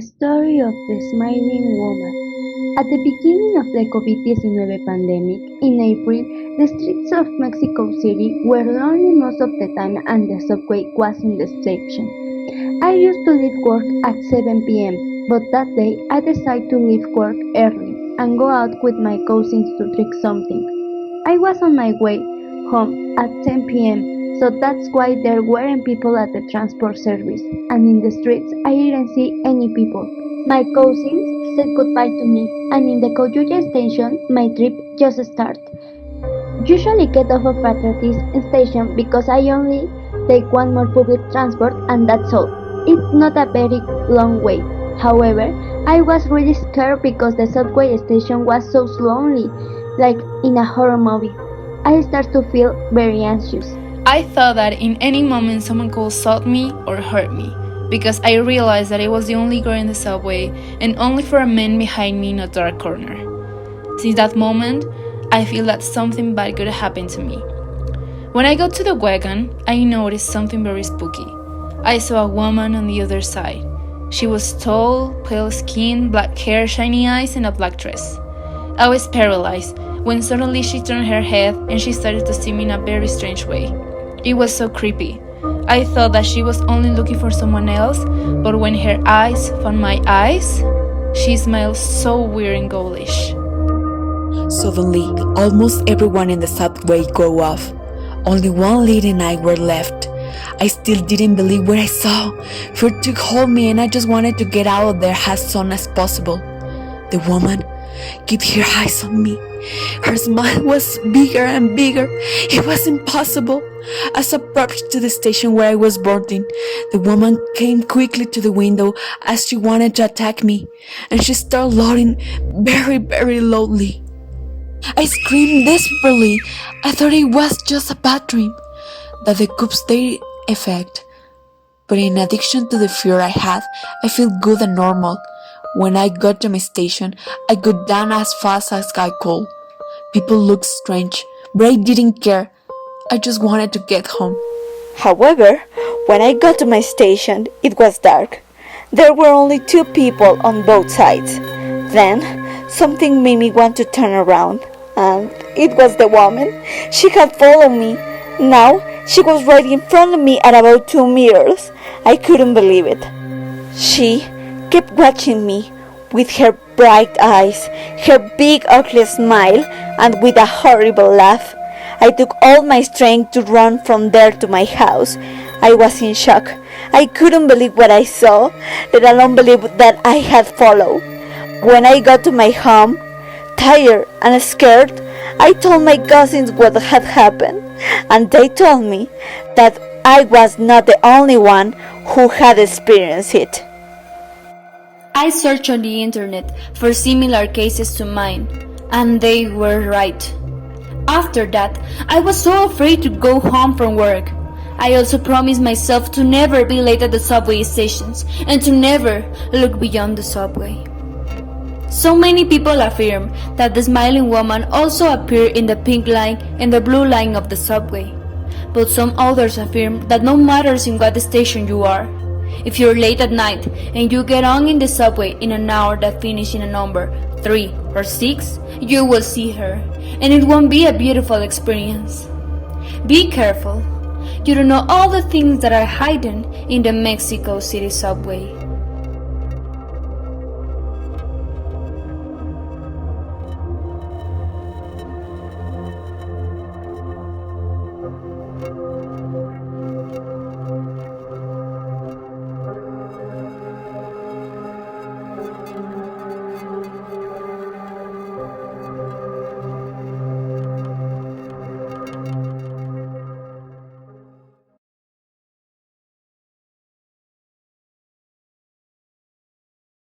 The story of the smiling woman. At the beginning of the COVID-19 pandemic, in April, the streets of Mexico City were lonely most of the time and the subway was in the station. I used to leave work at 7 p.m., but that day I decided to leave work early and go out with my cousins to drink something. I was on my way home at 10 p.m., so that's why there weren't people at the transport service, and in the streets I didn't see any people. My cousins said goodbye to me, and in the Coyuya station my trip just started. Usually get off of Patriotis station because I only take one more public transport and that's all. It's not a very long way. However, I was really scared because the subway station was so lonely, like in a horror movie. I started to feel very anxious. I thought that in any moment someone could assault me or hurt me, because I realized that I was the only girl in the subway and only for a man behind me in a dark corner. Since that moment, I feel that something bad could happen to me. When I got to the wagon, I noticed something very spooky. I saw a woman on the other side. She was tall, pale skin, black hair, shiny eyes, and a black dress. I was paralyzed when suddenly she turned her head and she started to see me in a very strange way. It was so creepy. I thought that she was only looking for someone else, but when her eyes found my eyes, she smiled so weird and ghoulish. Suddenly, almost everyone in the subway go off. Only one lady and I were left. I still didn't believe what I saw. Fear took hold me and I just wanted to get out of there as soon as possible. The woman kept her eyes on me. Her smile was bigger and bigger. It was impossible. As I approached to the station where I was boarding, the woman came quickly to the window as she wanted to attack me, and she started laughing very, very loudly. I screamed desperately. I thought it was just a bad dream, that the could take effect. But in addition to the fear I had, I felt good and normal. When I got to my station, I got down as fast as I could. People looked strange, but I didn't care. I just wanted to get home. However, when I got to my station, it was dark. There were only 2 people on both sides. Then, something made me want to turn around, and it was the woman. She had followed me. Now, she was right in front of me at about 2 meters. I couldn't believe it. She kept watching me with her bright eyes, her big ugly smile, and with a horrible laugh. I took all my strength to run from there to my house. I was in shock. I couldn't believe what I saw, let alone believe that I had followed. When I got to my home, tired and scared, I told my cousins what had happened, and they told me that I was not the only one who had experienced it. I searched on the internet for similar cases to mine, and they were right. After that, I was so afraid to go home from work. I also promised myself to never be late at the subway stations and to never look beyond the subway. So many people affirm that the smiling woman also appeared in the pink line and the blue line of the subway. But some others affirm that no matter in what station you are, if you're late at night and you get on in the subway in an hour that finishes in a number 3 or 6, you will see her, and it won't be a beautiful experience. Be careful. You don't know all the things that are hidden in the Mexico City subway.